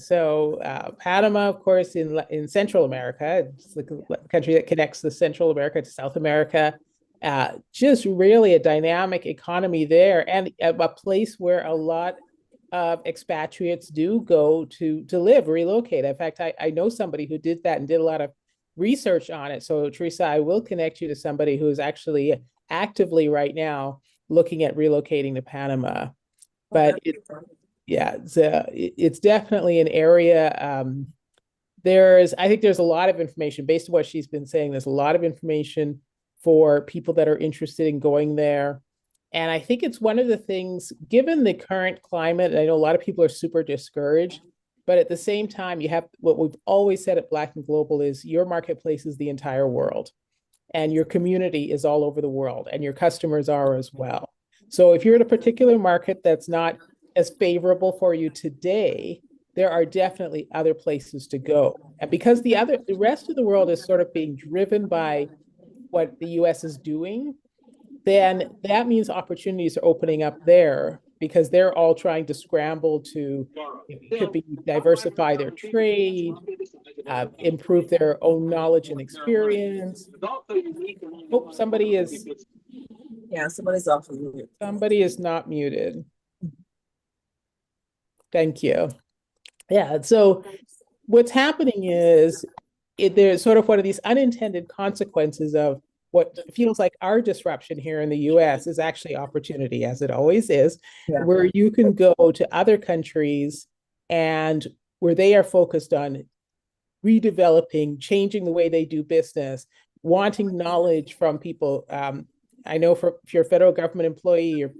So Panama, of course, in Central America, it's the country that connects the Central America to South America. Just really a dynamic economy there, and a place where a lot of expatriates do go to live, relocate. In fact, I know somebody who did that and did a lot of research on it. So Teresa, I will connect you to somebody who is actually actively right now looking at relocating to Panama. But yeah, it's definitely an area. I think there's a lot of information based on what she's been saying. There's a lot of information for people that are interested in going there. And I think it's one of the things, given the current climate, and I know a lot of people are super discouraged, but at the same time, you have what we've always said at Black and Global is your marketplace is the entire world, and your community is all over the world, and your customers are as well. So if you're in a particular market that's not as favorable for you today, there are definitely other places to go. And because the rest of the world is sort of being driven by what the US is doing, then that means opportunities are opening up there because they're all trying to scramble to, it could be diversify their trade, improve their own knowledge and experience. Oh, somebody's off of mute. Somebody is not muted. Thank you. Yeah, so what's happening is there's sort of one of these unintended consequences of what feels like our disruption here in the US is actually opportunity, as it always is, where you can go to other countries and where they are focused on redeveloping, changing the way they do business, wanting knowledge from people. I know if you're a federal government employee, you're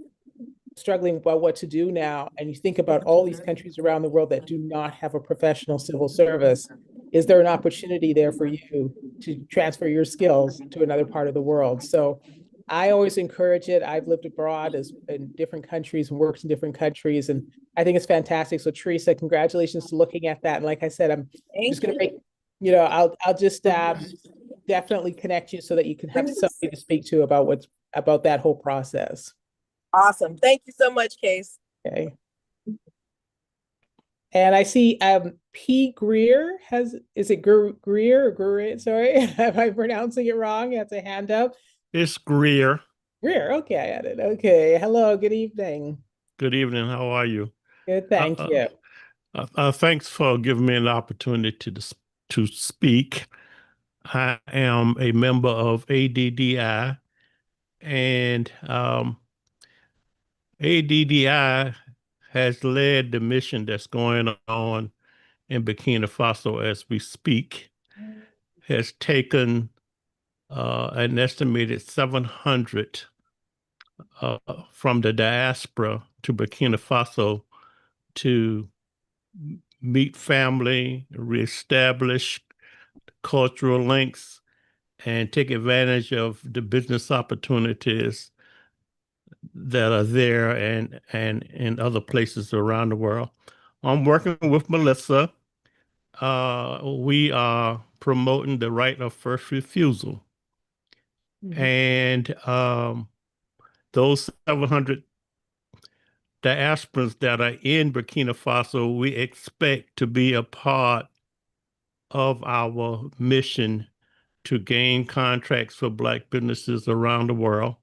struggling about what to do now, and you think about all these countries around the world that do not have a professional civil service, is there an opportunity there for you to transfer your skills to another part of the world? So I always encourage it. I've lived abroad in different countries and worked in different countries, and I think it's fantastic. So Teresa, congratulations to looking at that. And like I said, I'm just going to make, I'll just definitely connect you so that you can have somebody to speak to about that whole process. Awesome. Thank you so much, Case. Okay. And I see P. Greer is it Greer or Greer? Sorry, am I pronouncing it wrong? That's a hand up. It's Greer. Greer, okay, I had it. Okay, hello, good evening. Good evening, how are you? Good, thank you. Thanks for giving me an opportunity to speak. I am a member of ADDI, and ADDI has led the mission that's going on in Burkina Faso as we speak, has taken an estimated 700 from the diaspora to Burkina Faso to meet family, reestablish cultural links, and take advantage of the business opportunities that are there and in other places around the world. I'm working with Melissa. We are promoting the right of first refusal. Mm-hmm. And those 700 diasporans that are in Burkina Faso, we expect to be a part of our mission to gain contracts for Black businesses around the world.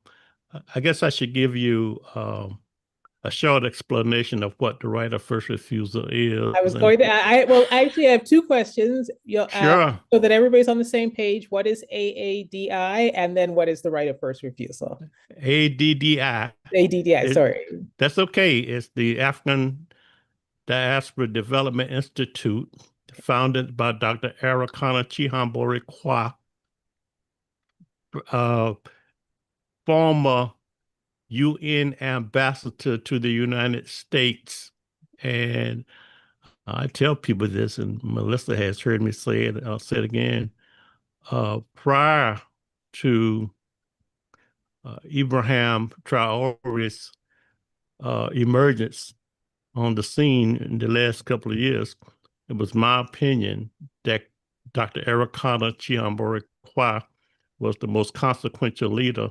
I guess I should give you a short explanation of what the right of first refusal is. I was going to, actually I have two questions. Sure. So that everybody's on the same page. What is AADI? And then what is the right of first refusal? ADDI. ADDI, sorry. That's okay. It's the African Diaspora Development Institute, founded by Dr. Arikana Chihambore-Kwa, former UN ambassador to the United States. And I tell people this, and Melissa has heard me say it, I'll say it again. Prior to Ibrahim Traore's emergence on the scene in the last couple of years, it was my opinion that Dr. Arikana Chihambore-Kwa was the most consequential leader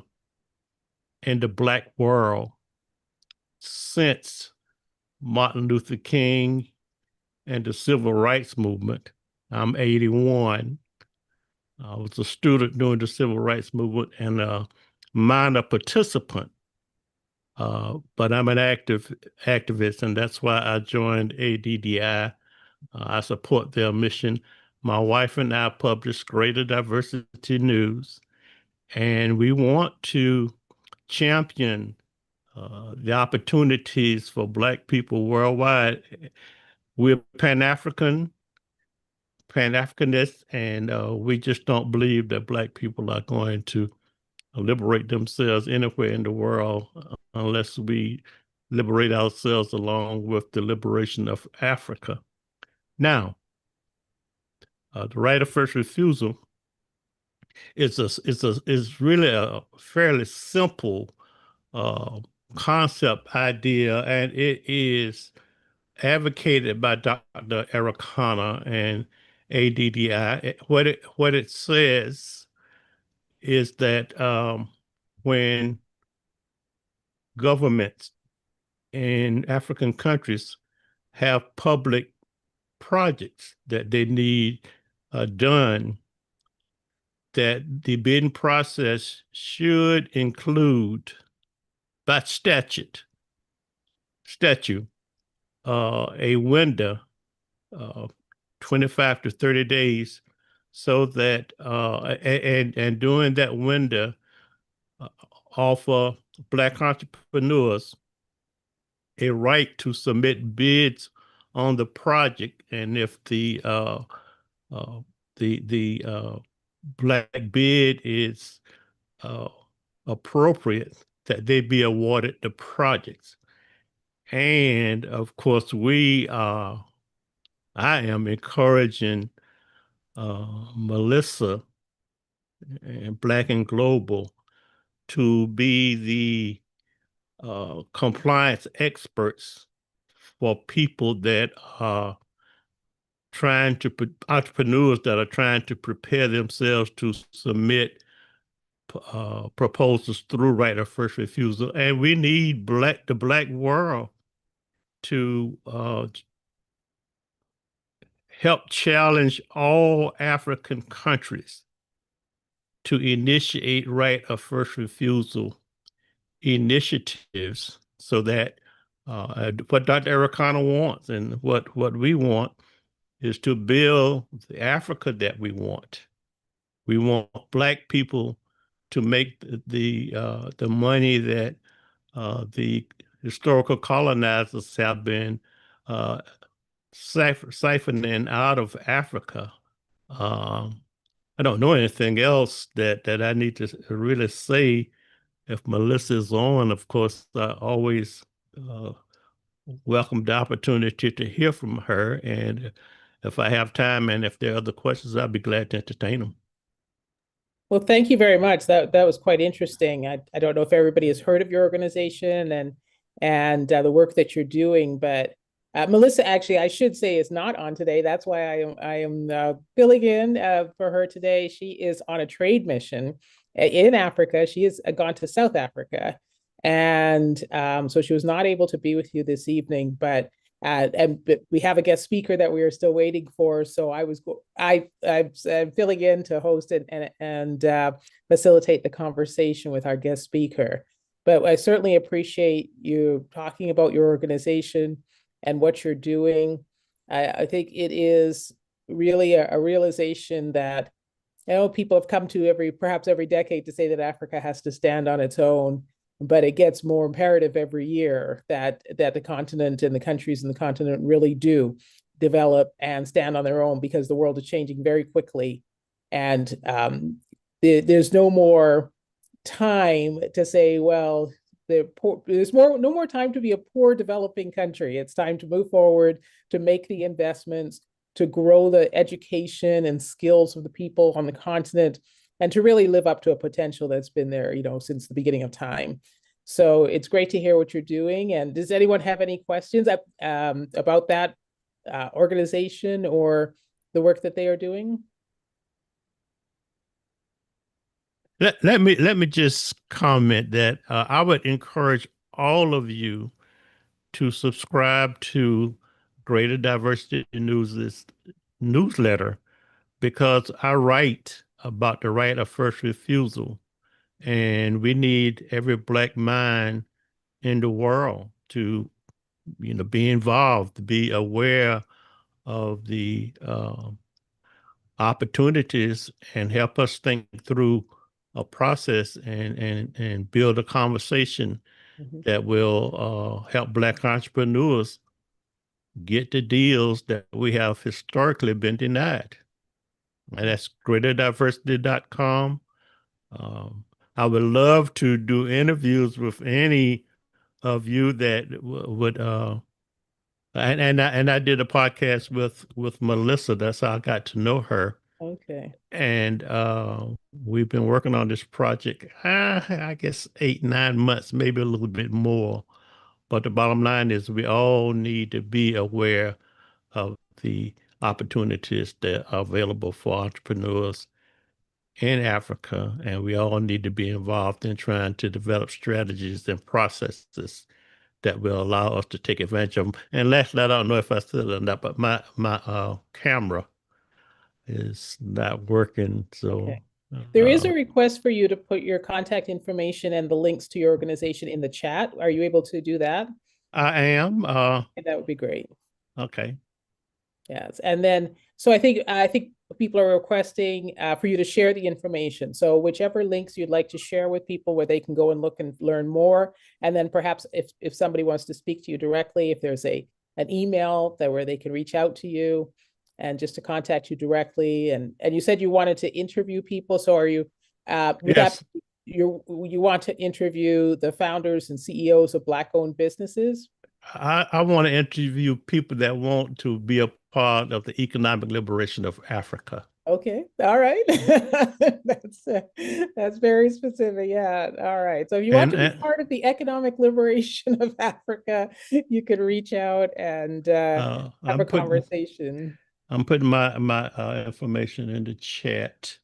in the Black world since Martin Luther King and the civil rights movement. I'm 81. I was a student during the civil rights movement and a minor participant. But I'm an activist, and that's why I joined ADDI. I support their mission. My wife and I publish Greater Diversity News, and we want to champion the opportunities for Black people worldwide. We're Pan-Africanists, and we just don't believe that Black people are going to liberate themselves anywhere in the world unless we liberate ourselves along with the liberation of Africa. Now, the right of first refusal is really a fairly simple uh, concept idea, and it is advocated by Dr. Arikana and ADDI. What it says is that when governments in African countries have public projects that they need done, that the bidding process should include, by statute, a window, uh, 25 to 30 days, so that and during that window, uh, offer Black entrepreneurs a right to submit bids on the project, and if uh, the Black bid is uh, appropriate, that they be awarded the projects. And of course, I am encouraging Melissa and Black and Global to be the compliance experts for people that are entrepreneurs that are trying to prepare themselves to submit proposals through right of first refusal. And we need the Black world to help challenge all African countries to initiate right of first refusal initiatives, so that what Dr. Arikana wants and what we want is to build the Africa that we want. We want Black people to make the money that the historical colonizers have been siphoning out of Africa. I don't know anything else that I need to really say. If Melissa is on, of course, I always welcome the opportunity to hear from her. And if I have time and if there are other questions, I'll be glad to entertain them. Well, thank you very much. That was quite interesting. I don't know if everybody has heard of your organization and the work that you're doing, but Melissa, actually, I should say, is not on today. That's why I am filling in for her today. She is on a trade mission in Africa. She has gone to South Africa, and so she was not able to be with you this evening. But we have a guest speaker that we are still waiting for. So I'm filling in to host it and facilitate the conversation with our guest speaker. But I certainly appreciate you talking about your organization and what you're doing. I think it is really a realization that people have come to perhaps every decade to say that Africa has to stand on its own, but it gets more imperative every year that the continent and the countries in the continent really do develop and stand on their own, because the world is changing very quickly, and there's no more time to say, well, there's no more time to be a poor developing country. It's time to move forward, to make the investments, to grow the education and skills of the people on the continent, and to really live up to a potential that's been there, since the beginning of time. So it's great to hear what you're doing. And does anyone have any questions about that organization or the work that they are doing? Let me just comment that I would encourage all of you to subscribe to Greater Diversity newsletter because I write about the right of first refusal, and we need every Black mind in the world to, be involved, to be aware of the opportunities and help us think through a process and build a conversation Mhm. that will help Black entrepreneurs get the deals that we have historically been denied. And that's greaterdiversity.com. Um, I would love to do interviews with any of you that would and I did a podcast with Melissa. That's how I got to know her. Okay. And we've been working on this project, I guess 8, 9 months, maybe a little bit more. But the bottom line is we all need to be aware of the opportunities that are available for entrepreneurs in Africa, and we all need to be involved in trying to develop strategies and processes that will allow us to take advantage of them. And lastly, I don't know if I said it or not, but my camera is not working, Okay. so There is uh, a request for you to put your contact information and the links to your organization in the chat. Are you able to do that? I am That would be great. okay. Yes, and then so I think people are requesting for you to share the information. So whichever links you'd like to share with people where they can go and look and learn more, and then perhaps if somebody wants to speak to you directly, if there's an email that where they can reach out to you and just to contact you directly. And you said you wanted to interview people. So are you would that Yes, you want to interview the founders and CEOs of Black-owned businesses? I want to interview people that want to be a part of the economic liberation of Africa. Okay, all right. That's that's very specific. Yeah, all right. So if you want And, to be and part of the economic liberation of Africa, you can reach out and have a I'm putting conversation. my information in the chat,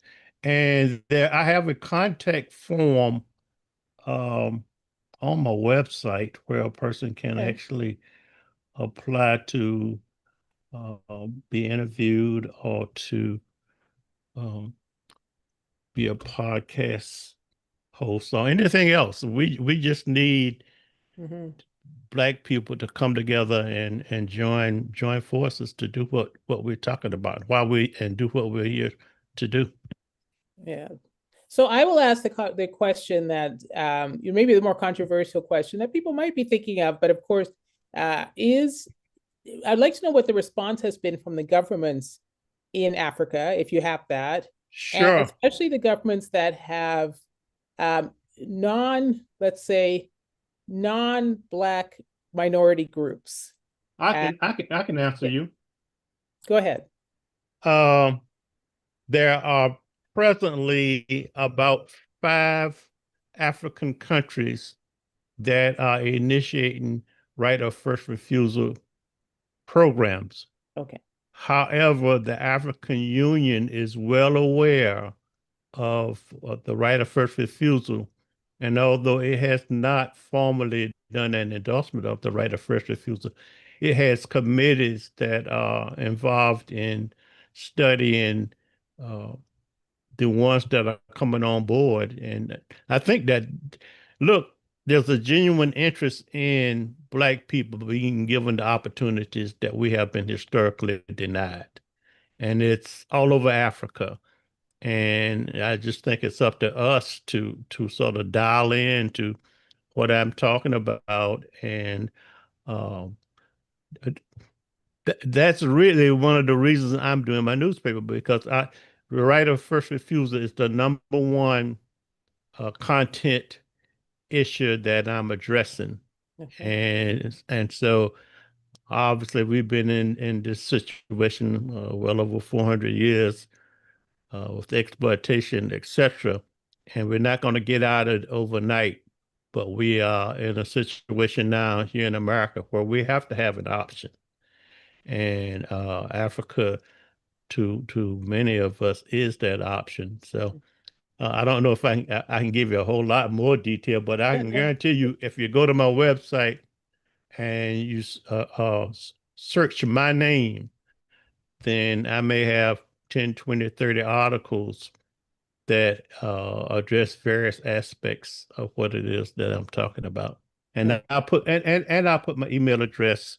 and there I have a contact form um, on my website where a person can Okay. actually apply to be interviewed or to um, be a podcast host or anything else. We just need Mhm. Black people to come together and join forces to do what we're talking about, why we and do what we're here to do. Yeah. So I will ask the question that maybe the more controversial question that people might be thinking of, but of course, is I'd like to know what the response has been from the governments in Africa, if you have that, and Sure, especially the governments that have let's say, non-Black minority groups. Uh, I can answer yeah, you. go ahead. Um, there are presently about 5 African countries that are initiating right of first refusal programs. Okay. However, the African Union is well aware of the right of first refusal. And although it has not formally done an endorsement of the right of first refusal, it has committees that are involved in studying uh, the ones that are coming on board. And I think that, look, there's a genuine interest in Black people being given the opportunities that we have been historically denied. And it's all over Africa. And I just think it's up to us to sort of dial in to what I'm talking about. And um, that's really one of the reasons I'm doing my newspaper because the right of first refusal is the number one content issue that I'm addressing. Okay. And so obviously we've been in this situation well over 400 years with exploitation, etc. And we're not going to get out of it overnight. But we are in a situation now here in America where we have to have an option. And Africa, to many of us, is that option. So I don't know if I can give you a whole lot more detail, but I Yeah, can no. guarantee you, if you go to my website and you search my name, then I may have 10, 20, 30 articles that address various aspects of what it is that I'm talking about. And I'll put my email address.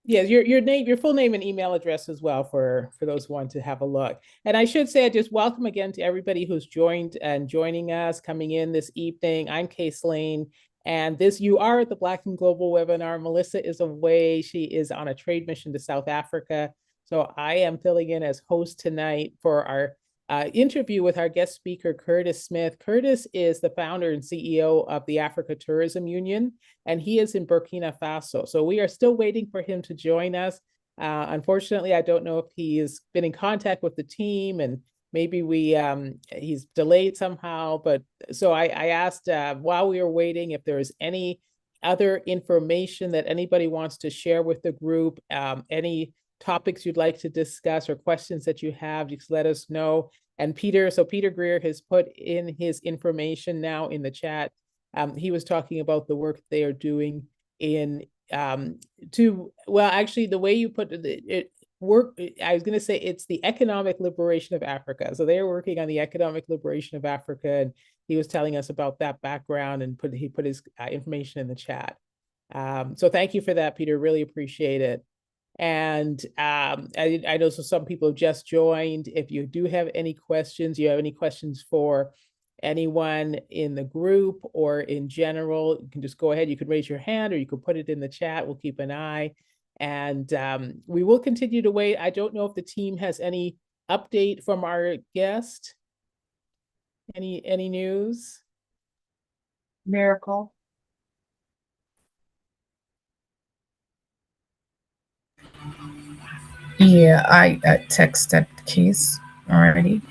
Yes, your name, your full name and email address as well for those who want to have a look. And I should say, just welcome again to everybody who's joined and joining us, coming in this evening. I'm Case Lane, and you are at the Black and Global webinar. Melissa is away; she is on a trade mission to South Africa, so I am filling in as host tonight for our interview with our guest speaker, Curtis Smith. Curtis is the founder and CEO of the Africa Tourism Union, and he is in Burkina Faso. So we are still waiting for him to join us. Unfortunately, I don't know if he has been in contact with the team, and maybe he's delayed somehow. But so I asked while we were waiting if there is any other information that anybody wants to share with the group, any topics you'd like to discuss or questions that you have, just let us know. And Peter Greer has put in his information now in the chat. He was talking about the work they are doing in actually the way you put it work, I was going to say it's the economic liberation of Africa. So they are working on the economic liberation of Africa, and he was telling us about that background, and he put his information in the chat. So thank you for that, Peter. Really appreciate it. And I know some people have just joined. If you do have any questions, for anyone in the group or in general, you can just go ahead. You can raise your hand or you can put it in the chat. We'll keep an eye. And we will continue to wait. I don't know if the team has any update from our guest. Any news? Miracle. Yeah, I texted Case already,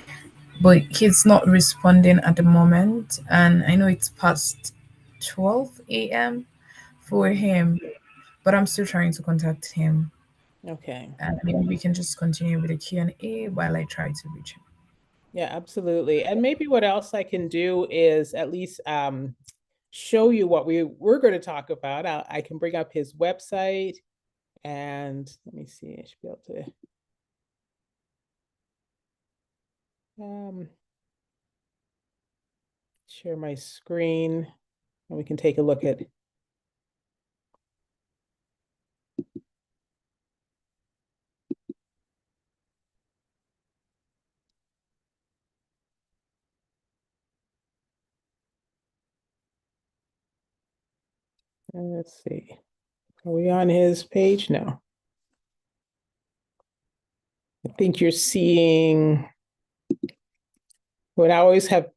but he's not responding at the moment. And I know it's past 12 a.m. for him, but I'm still trying to contact him. Okay. And maybe we can just continue with the Q&A while I try to reach him. Yeah, absolutely. And maybe what else I can do is at least show you what we're going to talk about. I can bring up his website, and let me see, I should be able to share my screen, and we can take a look at let's see. Are we on his page? No. I think you're seeing when I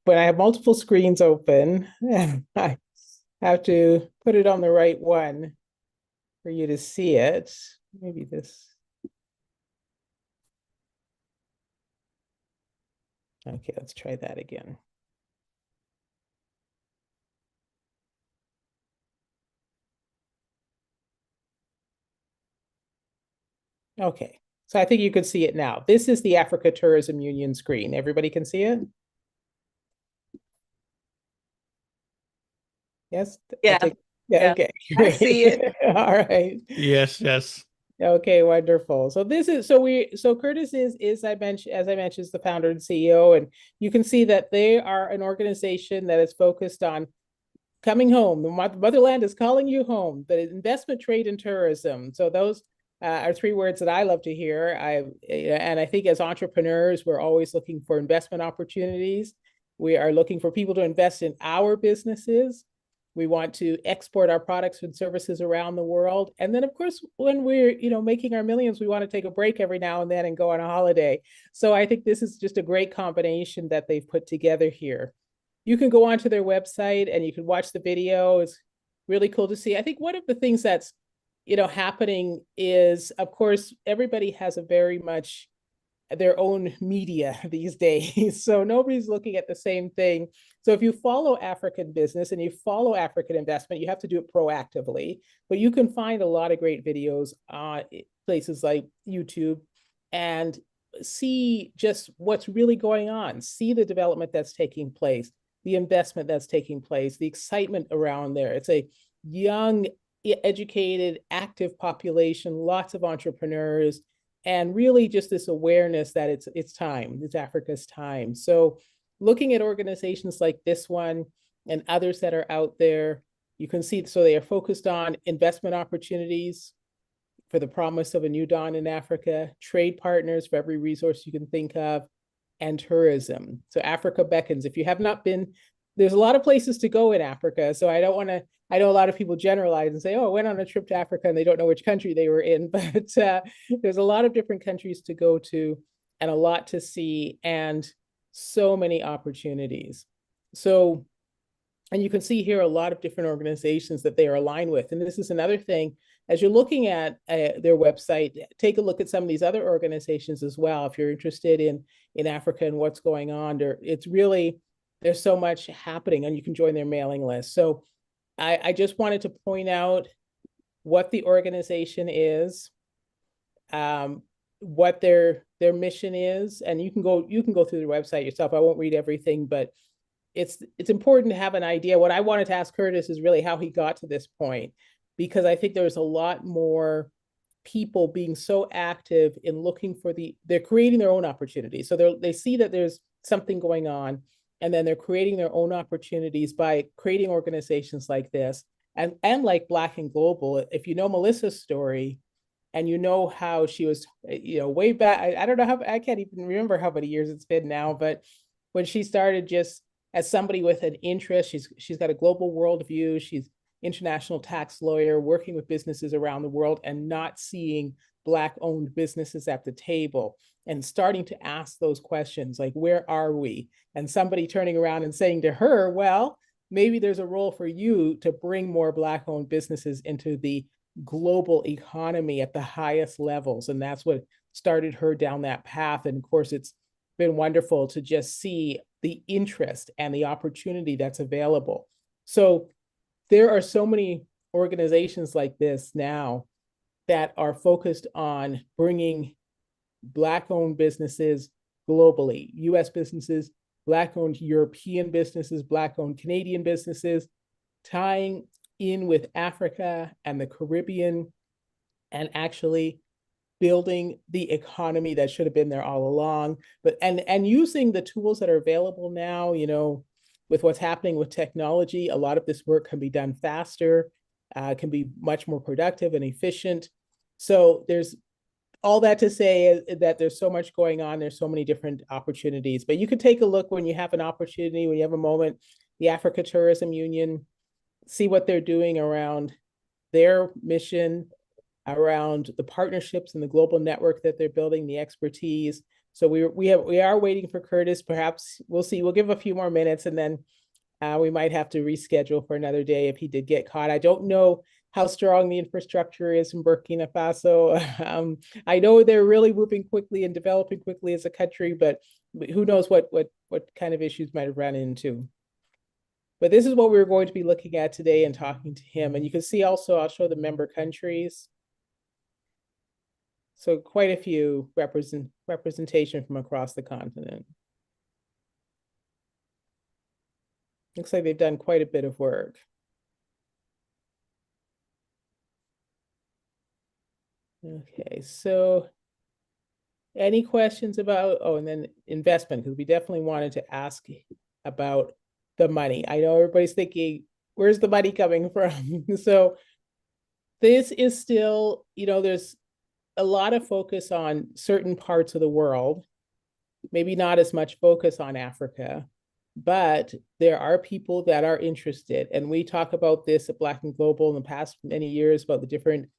have multiple screens open, I have to put it on the right one for you to see it. Maybe this. Okay, let's try that again. Okay, so I think you can see it now. This is the Africa Tourism Union screen. Everybody can see it? Yes? Yeah. Yeah, okay. I see it. All right. Yes. Okay, wonderful. So Curtis is I mentioned, as I mentioned, is the founder and CEO, and you can see that they are an organization that is focused on coming home. The motherland is calling you home. The investment, trade, and tourism. So those are three words that I love to hear. And I think as entrepreneurs, we're always looking for investment opportunities. We are looking for people to invest in our businesses. We want to export our products and services around the world. And then, of course, when we're making our millions, we want to take a break every now and then and go on a holiday. So I think this is just a great combination that they've put together here. You can go onto their website and you can watch the video. It's really cool to see. I think one of the things that's happening is, of course, everybody has a very much their own media these days. So nobody's looking at the same thing. So if you follow African business and you follow African investment, you have to do it proactively. But you can find a lot of great videos on places like YouTube and see just what's really going on, see the development that's taking place, the investment that's taking place, the excitement around there. It's a young educated, active population, lots of entrepreneurs, and really just this awareness that it's time, it's Africa's time. So looking at organizations like this one and others that are out there, you can see, so they are focused on investment opportunities for the promise of a new dawn in Africa, trade partners for every resource you can think of, and tourism. So Africa beckons. If you have not been, there's a lot of places to go in Africa. So I don't want to, I know a lot of people generalize and say, oh, I went on a trip to Africa and they don't know which country they were in, but there's a lot of different countries to go to and a lot to see and so many opportunities. So, and you can see here a lot of different organizations that they are aligned with. And this is another thing, as you're looking at their website, take a look at some of these other organizations as well. If you're interested in Africa and what's going on, it's really, there's so much happening and you can join their mailing list. So I just wanted to point out what the organization is, what their mission is, and you can go through the website yourself. I won't read everything, but it's important to have an idea. What I wanted to ask Curtis is really how he got to this point, because I think there's a lot more people being so active in looking for they're creating their own opportunities. So they see that there's something going on, and then they're creating their own opportunities by creating organizations like this and like Black and Global. If you know Melissa's story, and you know how she was, way back, I don't know how, I can't even remember how many years it's been now, but when she started just as somebody with an interest, she's got a global worldview, she's international tax lawyer, working with businesses around the world and not seeing Black-owned businesses at the table and starting to ask those questions like, where are we? And somebody turning around and saying to her, well, maybe there's a role for you to bring more Black-owned businesses into the global economy at the highest levels. And that's what started her down that path. And of course, it's been wonderful to just see the interest and the opportunity that's available. So there are so many organizations like this now that are focused on bringing Black-owned businesses globally, US businesses, Black-owned European businesses, Black-owned Canadian businesses, tying in with Africa and the Caribbean, and actually building the economy that should have been there all along, but and using the tools that are available now, with what's happening with technology, a lot of this work can be done faster, can be much more productive and efficient. So there's all that to say that there's so much going on. There's so many different opportunities, but you can take a look when you have an opportunity, when you have a moment, the Africa Tourism Union, see what they're doing around their mission, around the partnerships and the global network that they're building, the expertise. So we are waiting for Curtis. Perhaps we'll see. We'll give a few more minutes, and then we might have to reschedule for another day if he did get caught. I don't know how strong the infrastructure is in Burkina Faso. I know they're really moving quickly and developing quickly as a country, but who knows what kind of issues might have run into. But this is what we're going to be looking at today and talking to him. And you can see also, I'll show the member countries. So quite a few representation from across the continent. Looks like they've done quite a bit of work. Okay, so any questions about, and then investment, because we definitely wanted to ask about the money. I know everybody's thinking, where's the money coming from? So this is still, there's a lot of focus on certain parts of the world, maybe not as much focus on Africa, but there are people that are interested. And we talk about this at Black and Global in the past many years about the different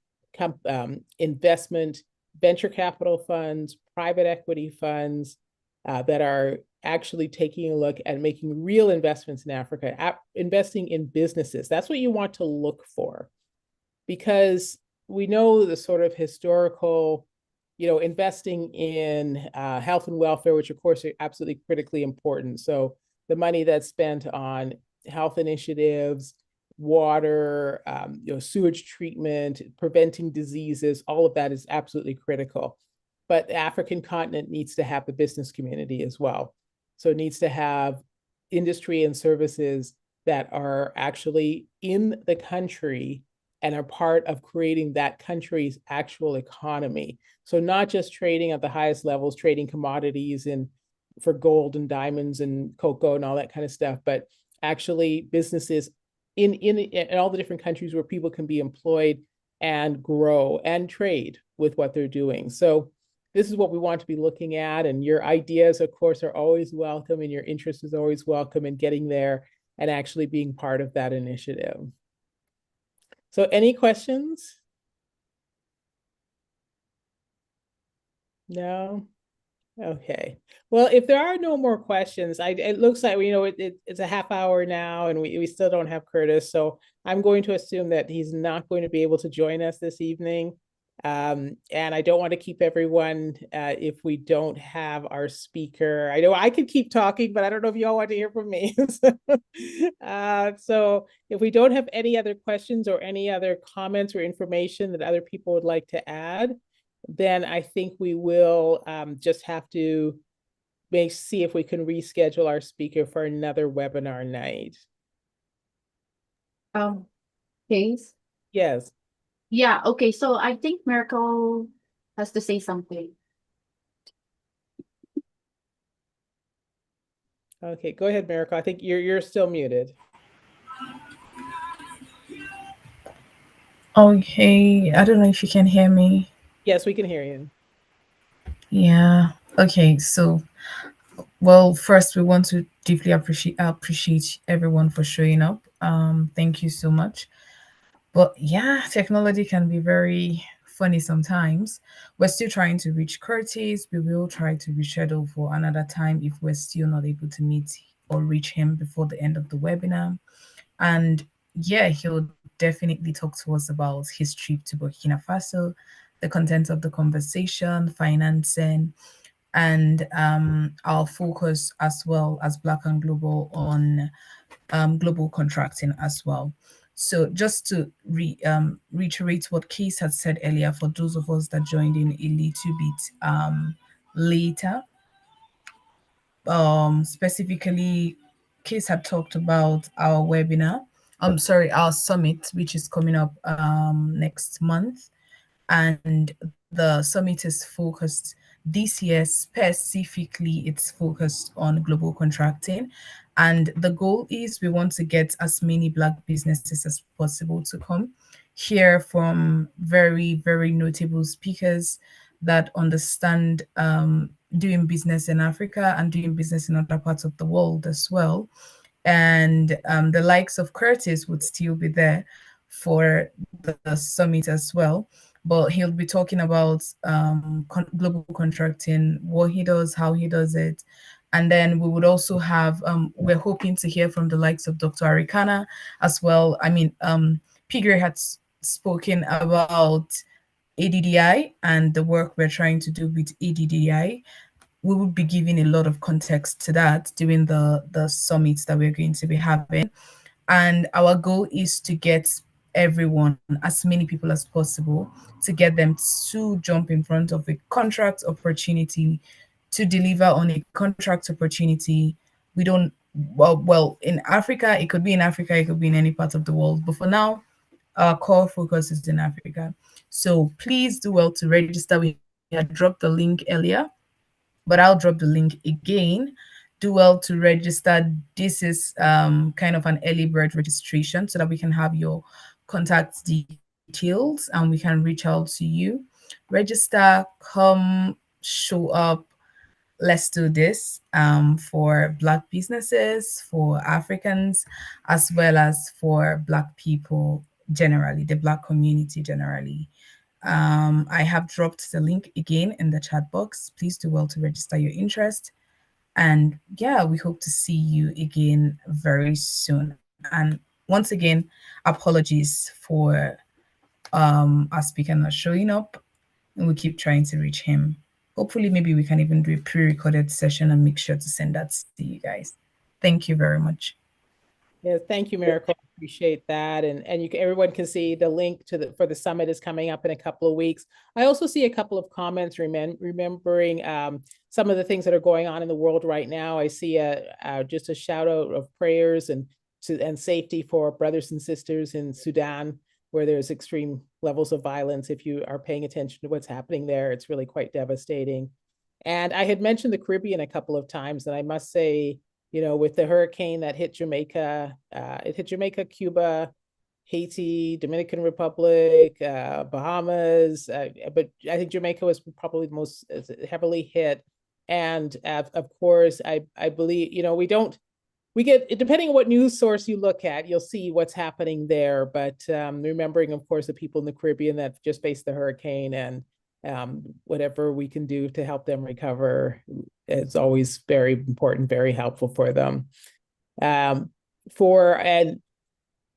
investment, venture capital funds, private equity funds that are actually taking a look at making real investments in Africa, investing in businesses. That's what you want to look for, because we know the sort of historical, investing in health and welfare, which of course are absolutely critically important. So the money that's spent on health initiatives, water, sewage treatment, preventing diseases, all of that is absolutely critical. But the African continent needs to have the business community as well. So it needs to have industry and services that are actually in the country and are part of creating that country's actual economy. So not just trading at the highest levels, trading commodities and for gold and diamonds and cocoa and all that kind of stuff, but actually businesses in all the different countries where people can be employed and grow and trade with what they're doing. So this is what we want to be looking at. And your ideas, of course, are always welcome, and your interest is always welcome in getting there and actually being part of that initiative. So any questions? No? Okay. Well, if there are no more questions, it looks like it's a half hour now, and we still don't have Curtis. So I'm going to assume that he's not going to be able to join us this evening. And I don't want to keep everyone if we don't have our speaker. I know I could keep talking, but I don't know if you all want to hear from me. So if we don't have any other questions or any other comments or information that other people would like to add, then I think we will just have to see if we can reschedule our speaker for another webinar night. Case? Yes. Yeah, okay, so I think Miracle has to say something. Okay, go ahead, Miracle. I think you're still muted. Okay, I don't know if you can hear me. Yes, we can hear you. Yeah. Okay, so well, first we want to deeply appreciate everyone for showing up. Thank you so much. But yeah, technology can be very funny sometimes. We're still trying to reach Curtis. We will try to reschedule for another time if we're still not able to meet or reach him before the end of the webinar. And yeah, he'll definitely talk to us about his trip to Burkina Faso, the content of the conversation, financing, and our focus as well as Black and Global on global contracting as well. So just to reiterate what Keith had said earlier, for those of us that joined in a little bit later, specifically, Keith had talked about our webinar. I'm sorry, our summit, which is coming up next month, and the summit is focused this year specifically, it's focused on global contracting, and the goal is we want to get as many Black businesses as possible to come, hear from very notable speakers that understand doing business in Africa and doing business in other parts of the world as well. And the likes of Curtis would still be there for the summit as well, but he'll be talking about global contracting, what he does, how he does it. And then we would also have, we're hoping to hear from the likes of Dr. Arikana as well. I mean, Pigre had spoken about ADDI and the work we're trying to do with ADDI. We will be giving a lot of context to that during the summits that we're going to be having. And our goal is to get everyone, as many people as possible, to get them to jump in front of a contract opportunity, to deliver on a contract opportunity. We don't, well, in Africa, it could be in Africa, it could be in any part of the world. But for now, our core focus is in Africa. So please do well to register. We had dropped the link earlier, but I'll drop the link again. Do well to register. This is kind of an early bird registration so that we can have your contact details and we can reach out to you. Register, come, show up. Let's do this for Black businesses, for Africans, as well as for Black people generally, the Black community generally. I have dropped the link again in the chat box. Please do well to register your interest. And yeah, we hope to see you again very soon. And once again, apologies for our speaker not showing up, and we keep trying to reach him. Hopefully, maybe we can even do a pre-recorded session and make sure to send that to you guys. Thank you very much. Yeah, thank you, Miracle. Appreciate that. And everyone can see the link to for the summit is coming up in a couple of weeks. I also see a couple of comments remembering some of the things that are going on in the world right now. I see just a shout out of prayers and safety for brothers and sisters in Sudan, where there's extreme levels of violence. If you are paying attention to what's happening there, it's really quite devastating. And I had mentioned the Caribbean a couple of times, and I must say, you know, with the hurricane that hit Jamaica, it hit Jamaica, Cuba, Haiti, Dominican Republic, Bahamas, but I think Jamaica was probably the most heavily hit. And of course, I believe, you know, we get, depending on what news source you look at, you'll see what's happening there. But remembering, of course, the people in the Caribbean that just faced the hurricane, and whatever we can do to help them recover is always very important, very helpful for them. And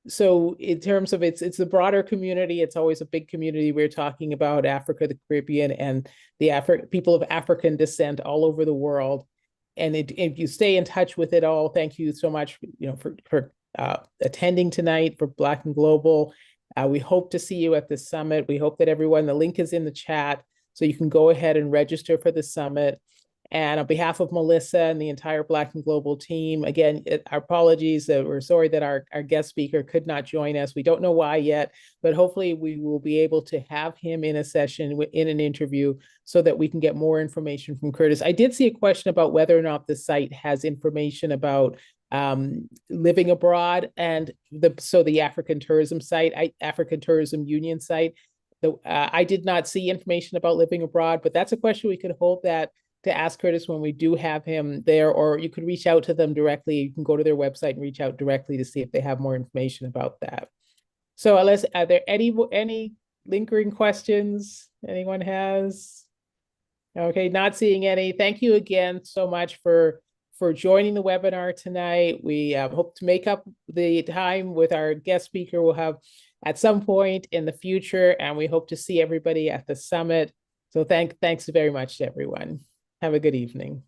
so in terms of it's the broader community, it's always a big community. We're talking about Africa, the Caribbean, and the people of African descent all over the world. And if you stay in touch with it all, thank you so much, you know, for attending tonight for Black and Global. We hope to see you at the summit. We hope that everyone, the link is in the chat, so you can go ahead and register for the summit. And on behalf of Melissa and the entire Black and Global team, again, our apologies. We're sorry that our guest speaker could not join us. We don't know why yet, but hopefully we will be able to have him in a session, in an interview, so that we can get more information from Curtis. I did see a question about whether or not the site has information about living abroad, and the African tourism site, African Tourism Union site. I did not see information about living abroad, but that's a question we could hold that to ask Curtis when we do have him there, or you could reach out to them directly. You can go to their website and reach out directly to see if they have more information about that. So unless, are there any lingering questions anyone has? Okay, not seeing any. Thank you again so much for joining the webinar tonight. We hope to make up the time with our guest speaker we'll have at some point in the future, and we hope to see everybody at the summit. So thanks very much to everyone. Have a good evening.